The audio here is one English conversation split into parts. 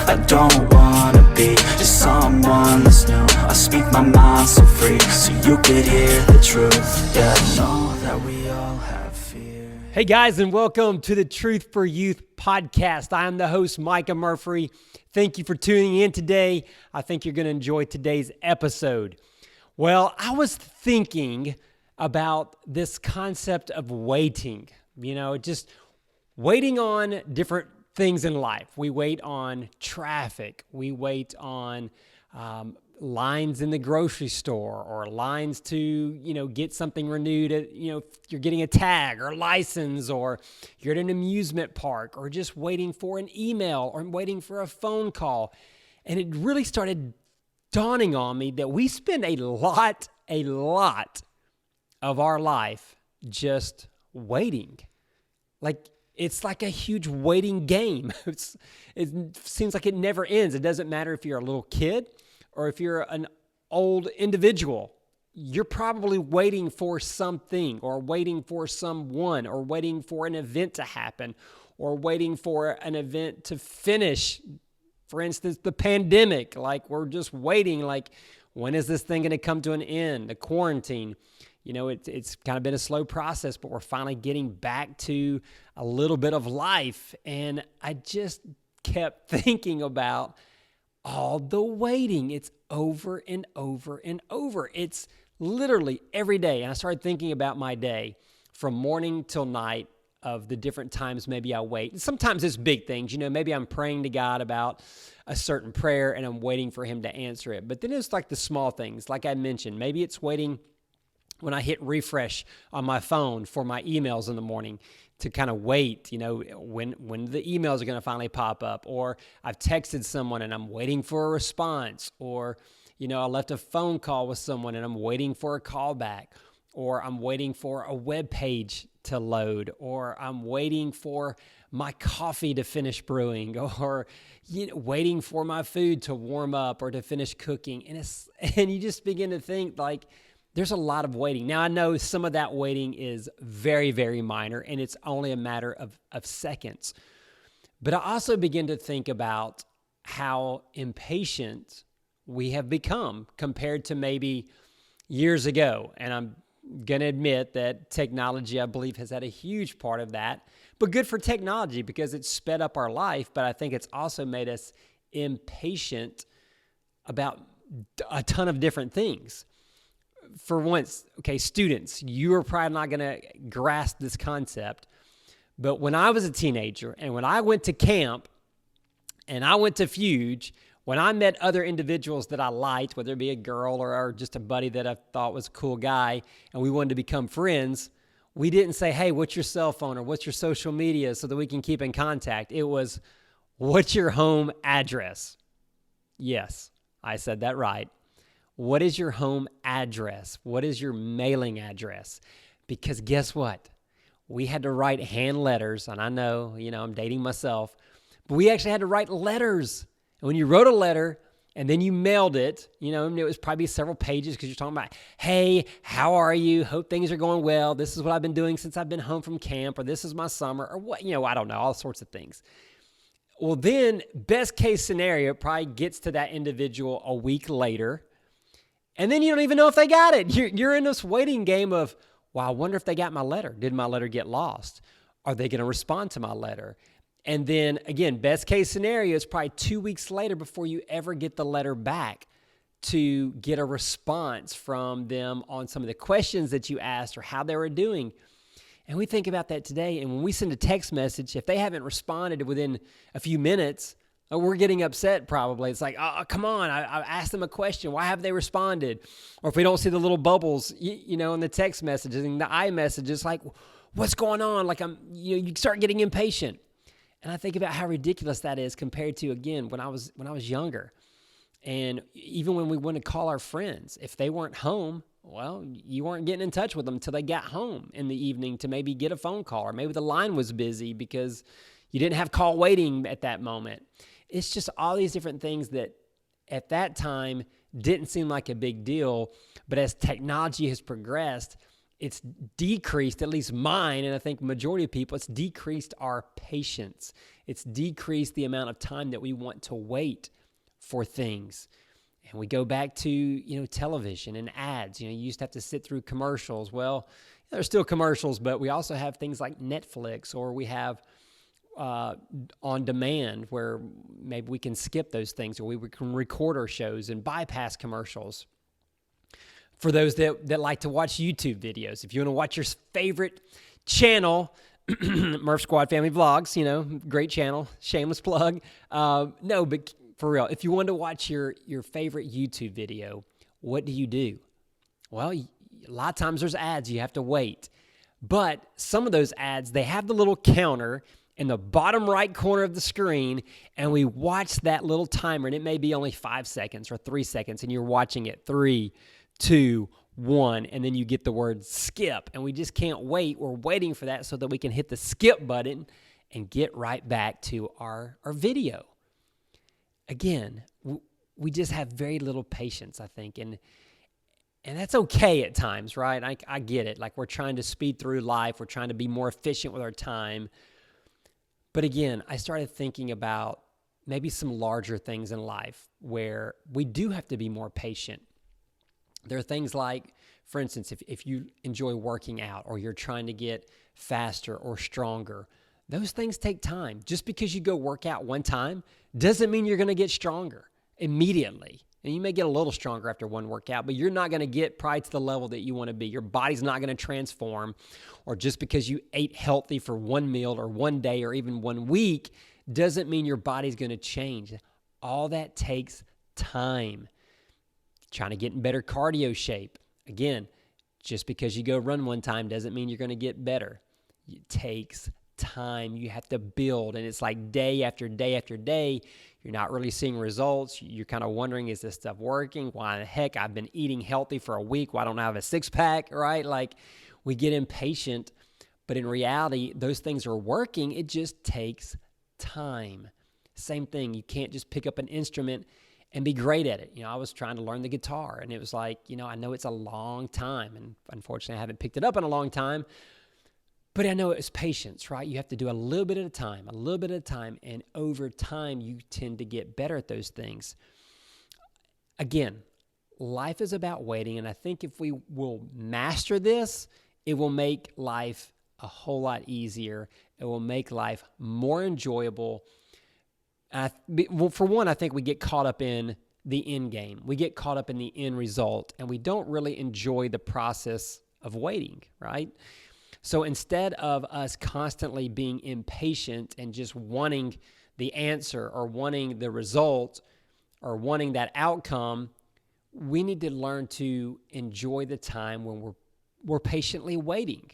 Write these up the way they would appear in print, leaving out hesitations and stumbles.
I don't wanna be just someone that's new. I speak my mind so free, so you could hear the truth. Yeah, I know that we all have fear. Hey guys, and welcome to the Truth for Youth podcast. I am the host, Micah Murphy. Thank you for tuning in today. I think you're going to enjoy today's episode. Well, I was thinking about this concept of waiting, just waiting on different things in life. We wait on traffic. We wait on lines in the grocery store, or lines to, get something renewed at, you're getting a tag or a license, or you're at an amusement park, or just waiting for an email or waiting for a phone call. And it really started dawning on me that we spend a lot of our life just waiting. It's like a huge waiting game. It seems like it never ends. It doesn't matter if you're a little kid or if you're an old individual. You're probably waiting for something, or waiting for someone, or waiting for an event to happen, or waiting for an event to finish. For instance, the pandemic. We're just waiting, when is this thing going to come to an end? The quarantine. It's kind of been a slow process, but we're finally getting back to a little bit of life. And I just kept thinking about all the waiting. It's over and over and over. It's literally every day. And I started thinking about my day from morning till night, of the different times maybe I wait. And sometimes it's big things. Maybe I'm praying to God about a certain prayer and I'm waiting for him to answer it. But then it's like the small things. Like I mentioned, maybe it's waiting when I hit refresh on my phone for my emails in the morning, to kind of wait, when the emails are going to finally pop up, or I've texted someone and I'm waiting for a response, or, I left a phone call with someone and I'm waiting for a call back, or I'm waiting for a web page to load, or I'm waiting for my coffee to finish brewing, or waiting for my food to warm up or to finish cooking. And you just begin to think there's a lot of waiting. Now, I know some of that waiting is very, very minor, and it's only a matter of seconds. But I also begin to think about how impatient we have become compared to maybe years ago. And I'm going to admit that technology, I believe, has had a huge part of that. But good for technology, because it's sped up our life. But I think it's also made us impatient about a ton of different things. For once, students, you are probably not going to grasp this concept. But when I was a teenager, and when I went to camp, and I went to Fuge, when I met other individuals that I liked, whether it be a girl or just a buddy that I thought was a cool guy, and we wanted to become friends, we didn't say, hey, what's your cell phone or what's your social media so that we can keep in contact? It was, what's your home address? Yes, I said that right. What is your home address? What is your mailing address? Because guess what? We had to write hand letters, and I know, I'm dating myself, but we actually had to write letters. And when you wrote a letter and then you mailed it, and it was probably several pages, because you're talking about, hey, how are you? Hope things are going well. This is what I've been doing since I've been home from camp, or this is my summer, or what, I don't know, all sorts of things. Well, then best case scenario, it probably gets to that individual a week later. And then you don't even know if they got it. You're in this waiting game of, I wonder if they got my letter. Did my letter get lost? Are they going to respond to my letter? And then, again, best case scenario is probably 2 weeks later before you ever get the letter back to get a response from them on some of the questions that you asked or how they were doing. And we think about that today. And when we send a text message, if they haven't responded within a few minutes, we're getting upset probably. It's like, oh, come on, I asked them a question. Why haven't they responded? Or if we don't see the little bubbles, in the text messages and the iMessage, it's like, what's going on? You start getting impatient. And I think about how ridiculous that is compared to, again, when I was younger. And even when we went to call our friends, if they weren't home, you weren't getting in touch with them until they got home in the evening to maybe get a phone call, or maybe the line was busy because you didn't have call waiting at that moment. It's just all these different things that at that time didn't seem like a big deal, but as technology has progressed, it's decreased, at least mine, and I think majority of people, it's decreased our patience. It's decreased the amount of time that we want to wait for things. And we go back to, television and ads. You used to have to sit through commercials. Well, there's still commercials, but we also have things like Netflix, or we have on demand, where maybe we can skip those things, or we can record our shows and bypass commercials. For those that like to watch YouTube videos, if you want to watch your favorite channel, Murph Squad Family Vlogs, great channel, shameless plug. No, but for real, if you want to watch your favorite YouTube video, what do? Well, a lot of times there's ads, you have to wait. But some of those ads, they have the little counter in the bottom right corner of the screen, and we watch that little timer, and it may be only 5 seconds or 3 seconds, and you're watching it 3, 2, 1, and then you get the word skip, and we just can't wait. We're waiting for that so that we can hit the skip button and get right back to our video. Again, we just have very little patience, I think, and that's okay at times, right? I get it. Like, we're trying to speed through life. We're trying to be more efficient with our time. But again, I started thinking about maybe some larger things in life where we do have to be more patient. There are things like, for instance, if you enjoy working out, or you're trying to get faster or stronger, those things take time. Just because you go work out one time doesn't mean you're going to get stronger immediately. And you may get a little stronger after one workout, but you're not going to get probably to the level that you want to be. Your body's not going to transform. Or just because you ate healthy for one meal or one day or even 1 week doesn't mean your body's going to change. All that takes time. Trying to get in better cardio shape. Again, just because you go run one time doesn't mean you're going to get better. It takes time. You have to build, and it's like day after day after day. You're not really seeing results. You're kind of wondering, is this stuff working? Why the heck? I've been eating healthy for a week. Why don't I have a six-pack, right? Like, we get impatient, but in reality, those things are working. It just takes time. Same thing. You can't just pick up an instrument and be great at it. I was trying to learn the guitar, and it was like, I know it's a long time, and unfortunately I haven't picked it up in a long time, but I know it's patience, right? You have to do a little bit at a time, and over time you tend to get better at those things. Again, life is about waiting, and I think if we will master this, it will make life a whole lot easier. It will make life more enjoyable. For one, I think we get caught up in the end game. We get caught up in the end result, and we don't really enjoy the process of waiting, right? So instead of us constantly being impatient and just wanting the answer or wanting the result or wanting that outcome, we need to learn to enjoy the time when we're patiently waiting.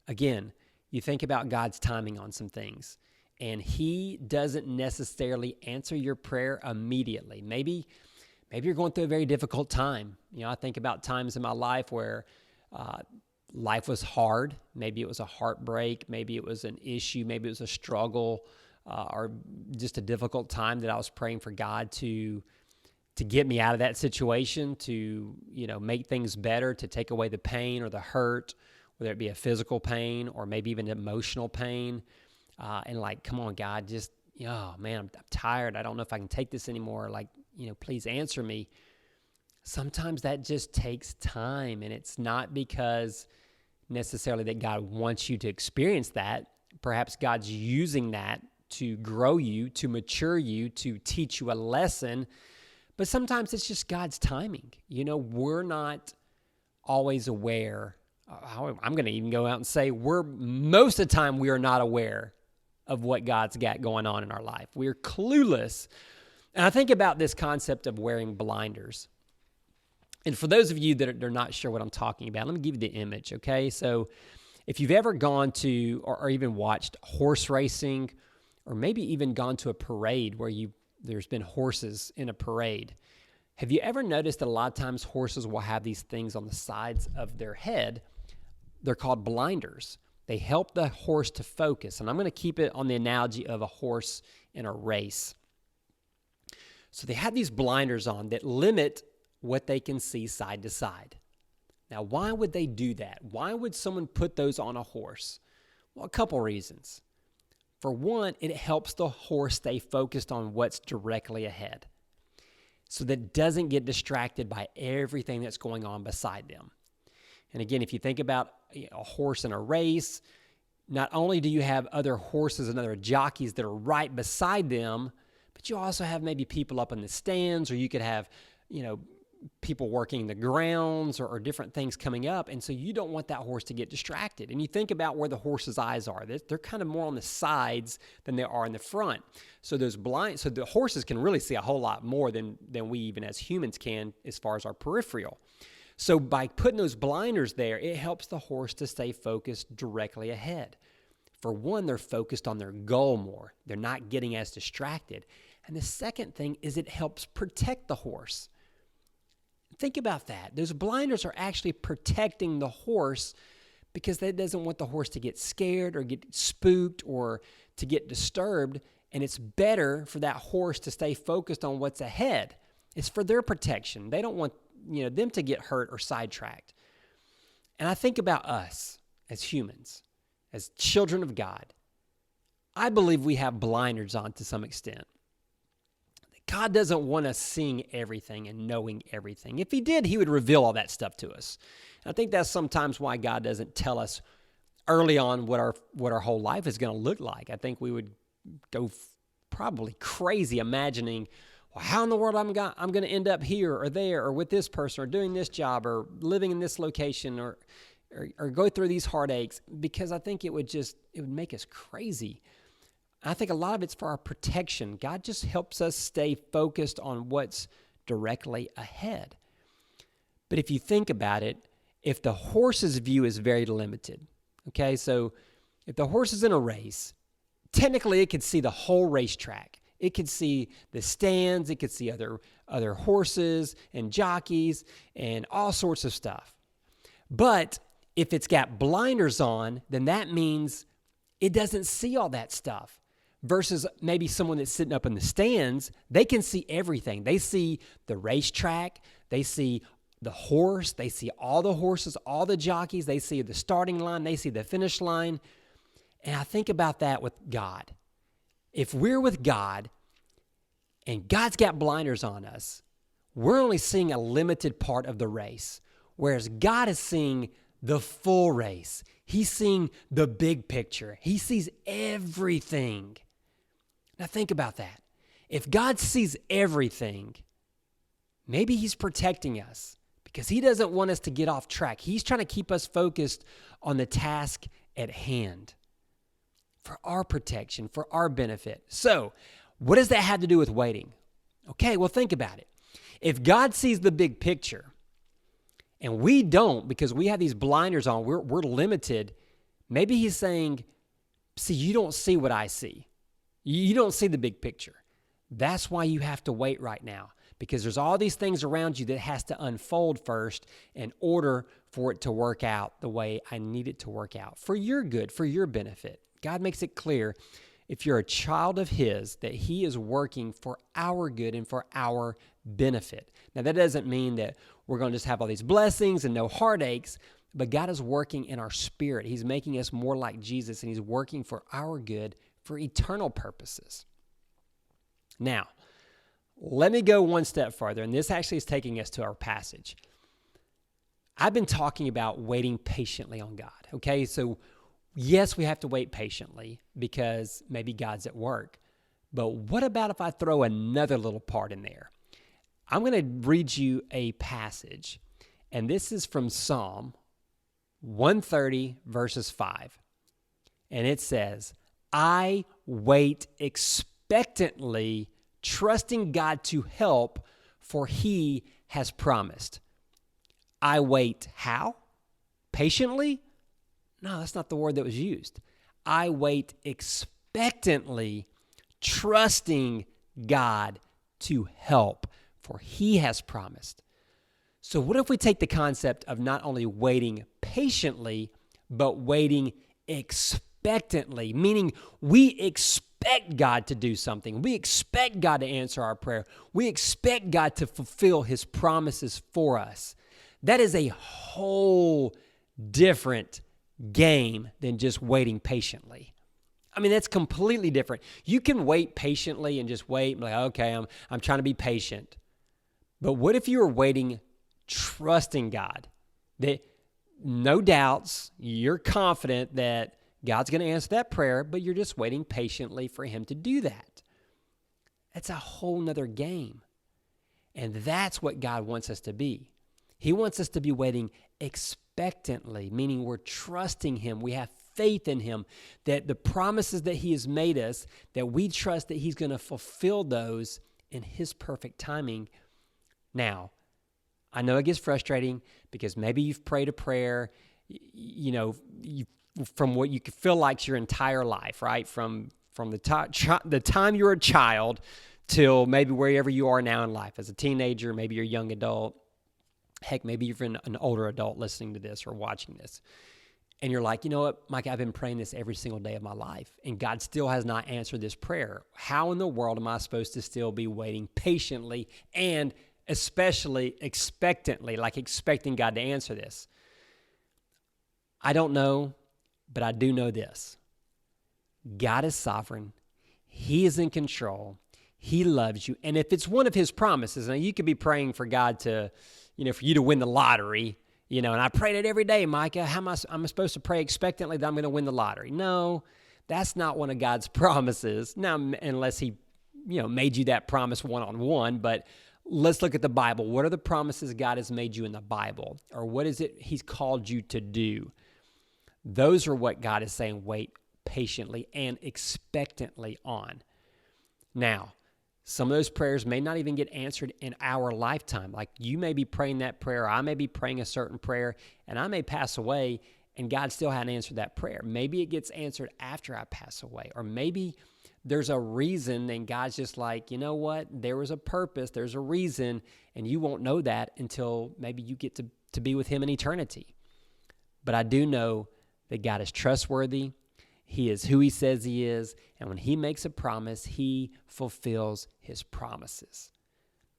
Again, you think about God's timing on some things, and He doesn't necessarily answer your prayer immediately. Maybe you're going through a very difficult time. I think about times in my life where life was hard. Maybe it was a heartbreak. Maybe it was an issue. Maybe it was a struggle or just a difficult time that I was praying for God to get me out of that situation, to make things better, to take away the pain or the hurt, whether it be a physical pain or maybe even emotional pain. And like, come on, God, just, oh man, I'm tired. I don't know if I can take this anymore. Like, please answer me. Sometimes that just takes time, and it's not because necessarily that God wants you to experience that. Perhaps God's using that to grow you, to mature you, to teach you a lesson. But sometimes it's just God's timing. We're not always aware. I'm going to even go out and say most of the time we are not aware of what God's got going on in our life. We're clueless. And I think about this concept of wearing blinders. And for those of you that are not sure what I'm talking about, let me give you the image, okay? So if you've ever gone to or even watched horse racing, or maybe even gone to a parade where there's been horses in a parade, have you ever noticed that a lot of times horses will have these things on the sides of their head? They're called blinders. They help the horse to focus. And I'm going to keep it on the analogy of a horse in a race. So they have these blinders on that limit what they can see side to side. Now, why would they do that? Why would someone put those on a horse? Well, a couple reasons. For one, it helps the horse stay focused on what's directly ahead so that it doesn't get distracted by everything that's going on beside them. And again, if you think about a horse in a race, not only do you have other horses and other jockeys that are right beside them, but you also have maybe people up in the stands, or you could have, people working the grounds or different things coming up. And so you don't want that horse to get distracted. And you think about where the horse's eyes are. They're kind of more on the sides than they are in the front. So so the horses can really see a whole lot more than we even as humans can as far as our peripheral. So by putting those blinders there, it helps the horse to stay focused directly ahead. For one, they're focused on their goal more. They're not getting as distracted. And the second thing is it helps protect the horse. Think about that. Those blinders are actually protecting the horse because that doesn't want the horse to get scared or get spooked or to get disturbed. And it's better for that horse to stay focused on what's ahead. It's for their protection. They don't want them to get hurt or sidetracked. And I think about us as humans, as children of God. I believe we have blinders on to some extent. God doesn't want us seeing everything and knowing everything. If he did, he would reveal all that stuff to us. And I think that's sometimes why God doesn't tell us early on what our whole life is going to look like. I think we would go probably crazy imagining, well, how in the world I'm going to end up here or there or with this person or doing this job or living in this location or go through these heartaches, because I think it would make us crazy. I think a lot of it's for our protection. God just helps us stay focused on what's directly ahead. But if you think about it, if the horse's view is very limited, okay, so if the horse is in a race, technically it could see the whole racetrack. It could see the stands, it could see other horses and jockeys and all sorts of stuff. But if it's got blinders on, then that means it doesn't see all that stuff. Versus maybe someone that's sitting up in the stands, they can see everything. They see the racetrack, they see the horse, they see all the horses, all the jockeys, they see the starting line, they see the finish line. And I think about that with God. If we're with God and God's got blinders on us, we're only seeing a limited part of the race, whereas God is seeing the full race. He's seeing the big picture. He sees everything. Now think about that. If God sees everything, maybe he's protecting us because he doesn't want us to get off track. He's trying to keep us focused on the task at hand for our protection, for our benefit. So what does that have to do with waiting? Okay, well, think about it. If God sees the big picture and we don't because we have these blinders on, we're limited, maybe he's saying, see, you don't see what I see. You don't see the big picture. That's why you have to wait right now, because there's all these things around you that has to unfold first in order for it to work out the way I need it to work out for your good, for your benefit. God makes it clear, if you're a child of his, that he is working for our good and for our benefit. Now, that doesn't mean that we're going to just have all these blessings and no heartaches, but God is working in our spirit. He's making us more like Jesus, and he's working for our good, for eternal purposes. Now, let me go one step further, and this actually is taking us to our passage. I've been talking about waiting patiently on God, okay? So, yes, we have to wait patiently because maybe God's at work. But what about if I throw another little part in there? I'm going to read you a passage, and this is from Psalm 130, verses 5. And it says, I wait expectantly, trusting God to help, for he has promised. I wait how? Patiently? No, that's not the word that was used. I wait expectantly, trusting God to help, for he has promised. So what if we take the concept of not only waiting patiently, but waiting expectantly, meaning we expect God to do something. We expect God to answer our prayer. We expect God to fulfill his promises for us. That is a whole different game than just waiting patiently. I mean, that's completely different. You can wait patiently and just wait, like, okay, I'm trying to be patient. But what if you were waiting, trusting God? That no doubts, you're confident that God's going to answer that prayer, but you're just waiting patiently for him to do that. That's a whole nother game. And that's what God wants us to be. He wants us to be waiting expectantly, meaning we're trusting him. We have faith in him, that the promises that he has made us, that we trust that he's going to fulfill those in his perfect timing. Now, I know it gets frustrating because maybe you've prayed a prayer, from what you could feel like your entire life, right? From the time you were a child till maybe wherever you are now in life, as a teenager, maybe you're a young adult. Heck, maybe you're an older adult listening to this or watching this. And you're like, you know what, Mike, I've been praying this every single day of my life, and God still has not answered this prayer. How in the world am I supposed to still be waiting patiently and especially expectantly, like expecting God to answer this? I don't know, but I do know this. God is sovereign. He is in control. He loves you. And if it's one of his promises, now you could be praying for God to, for you to win the lottery, and I prayed it every day, Micah. How am I supposed to pray expectantly that I'm going to win the lottery? No, that's not one of God's promises. Now, unless he, made you that promise one-on-one, but let's look at the Bible. What are the promises God has made you in the Bible? Or what is it he's called you to do? Those are what God is saying, wait patiently and expectantly on. Now, some of those prayers may not even get answered in our lifetime. Like you may be praying that prayer, I may be praying a certain prayer, and I may pass away, and God still hadn't answered that prayer. Maybe it gets answered after I pass away, or maybe there's a reason, and God's just like, you know what? There was a purpose, there's a reason, and you won't know that until maybe you get to be with him in eternity. But I do know that God is trustworthy. He is who he says he is, and when he makes a promise, he fulfills his promises.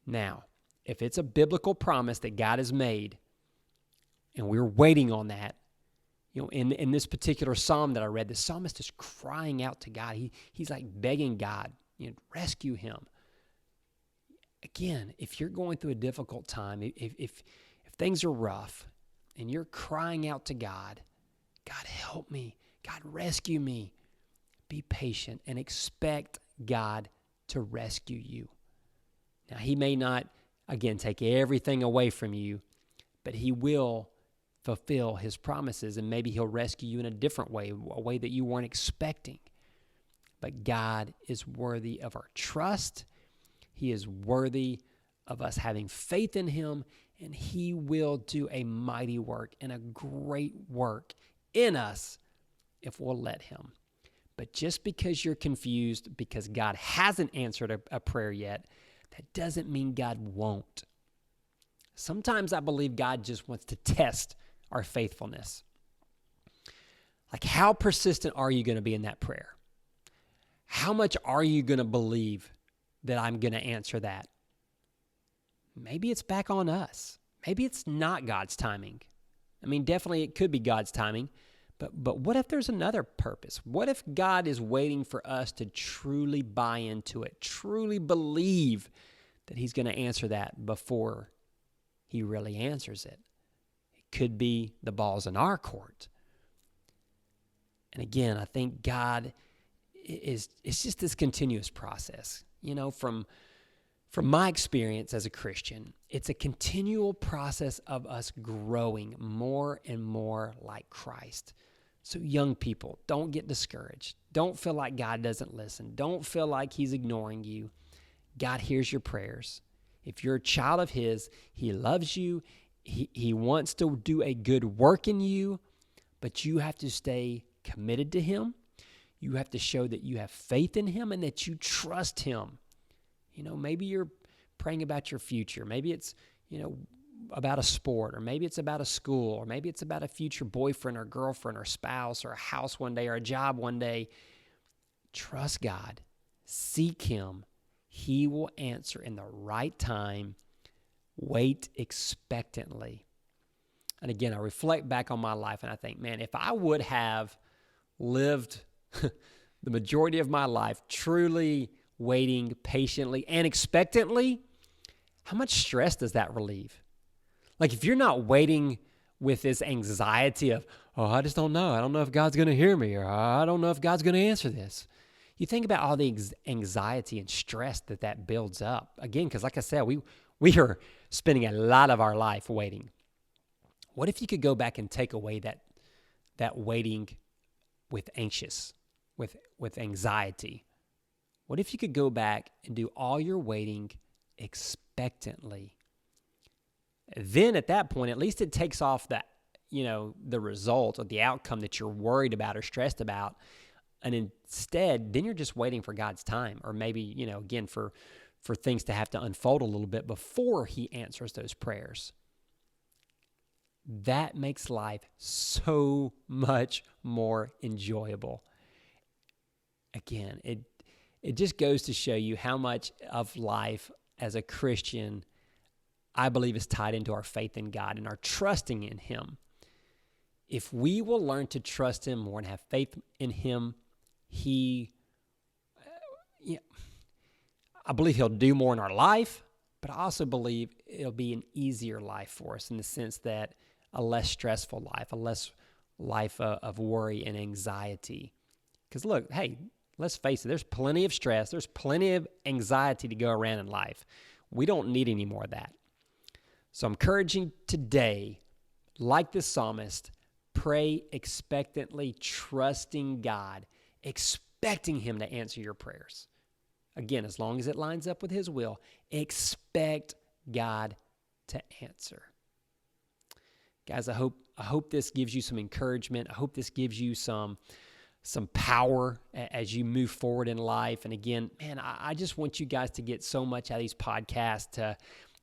Now, if it's a biblical promise that God has made, and we're waiting on that, in this particular psalm that I read, the psalmist is crying out to God. He's like begging God, rescue him. Again, if you're going through a difficult time, if things are rough, and you're crying out to God, God help me, God rescue me, be patient and expect God to rescue you. Now, he may not, again, take everything away from you, but he will fulfill his promises, and maybe he'll rescue you in a different way, a way that you weren't expecting. But God is worthy of our trust. He is worthy of us having faith in him, and he will do a mighty work and a great work in us if we'll let him. But just because you're confused because God hasn't answered a prayer yet, that doesn't mean God won't. Sometimes I believe God just wants to test our faithfulness. Like, how persistent are you going to be in that prayer? How much are you going to believe that I'm going to answer that? Maybe it's back on us. Maybe it's not God's timing. I mean, definitely it could be God's timing, but what if there's another purpose? What if God is waiting for us to truly buy into it, truly believe that he's going to answer that before he really answers it? It could be the ball's in our court. And again, I think God it's just this continuous process. From my experience as a Christian, it's a continual process of us growing more and more like Christ. So young people, don't get discouraged. Don't feel like God doesn't listen. Don't feel like he's ignoring you. God hears your prayers. If you're a child of his, he loves you. He wants to do a good work in you, but you have to stay committed to him. You have to show that you have faith in him and that you trust him. Maybe you're praying about your future. Maybe it's, about a sport, or maybe it's about a school, or maybe it's about a future boyfriend or girlfriend or spouse or a house one day or a job one day. Trust God. Seek him. He will answer in the right time. Wait expectantly. And again, I reflect back on my life and I think, man, if I would have lived the majority of my life truly waiting patiently and expectantly, how much stress does that relieve? Like if you're not waiting with this anxiety of, oh, I just don't know. I don't know if God's going to hear me, or I don't know if God's going to answer this. You think about all the anxiety and stress that builds up. Again, because like I said, we are spending a lot of our life waiting. What if you could go back and take away that waiting with anxiety? What if you could go back and do all your waiting expectantly? Then at that point, at least it takes off the result or the outcome that you're worried about or stressed about. And instead, then you're just waiting for God's time, or maybe, again, for things to have to unfold a little bit before he answers those prayers. That makes life so much more enjoyable. Again, it just goes to show you how much of life as a Christian, I believe, is tied into our faith in God and our trusting in him. If we will learn to trust him more and have faith in him, I believe he'll do more in our life, but I also believe it'll be an easier life for us in the sense that a less stressful life, a less life of worry and anxiety. Because look, hey, let's face it, there's plenty of stress, there's plenty of anxiety to go around in life. We don't need any more of that. So I'm encouraging today, like the psalmist, pray expectantly, trusting God, expecting him to answer your prayers. Again, as long as it lines up with his will, expect God to answer. Guys, I hope this gives you some encouragement. I hope this gives you some power as you move forward in life. And again, man, I just want you guys to get so much out of these podcasts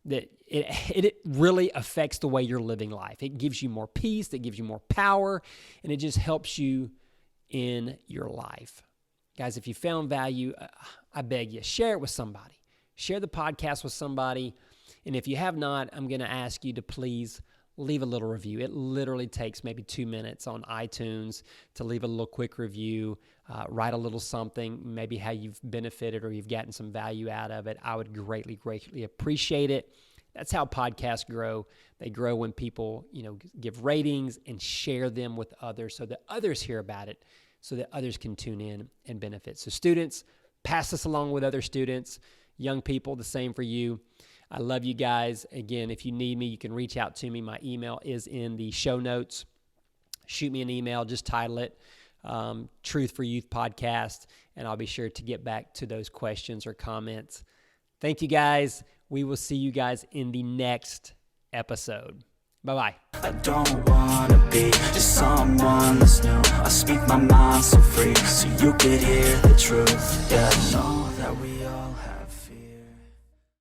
that it really affects the way you're living life. It gives you more peace, it gives you more power, and it just helps you in your life. Guys, if you found value, I beg you, share it with somebody. Share the podcast with somebody. And if you have not, I'm going to ask you to please leave a little review. It literally takes maybe 2 minutes on iTunes to leave a little quick review, write a little something, maybe how you've benefited or you've gotten some value out of it. I would greatly, greatly appreciate it. That's how podcasts grow. They grow when people, give ratings and share them with others so that others hear about it, so that others can tune in and benefit. So students, pass this along with other students. Young people, the same for you. I love you guys. Again, if you need me, you can reach out to me. My email is in the show notes. Shoot me an email. Just title it Truth for Youth Podcast, and I'll be sure to get back to those questions or comments. Thank you, guys. We will see you guys in the next episode. Bye-bye. I don't wanna be just someone that's new. I speak my mind so free, so you could hear the truth. Yeah, I know that we all have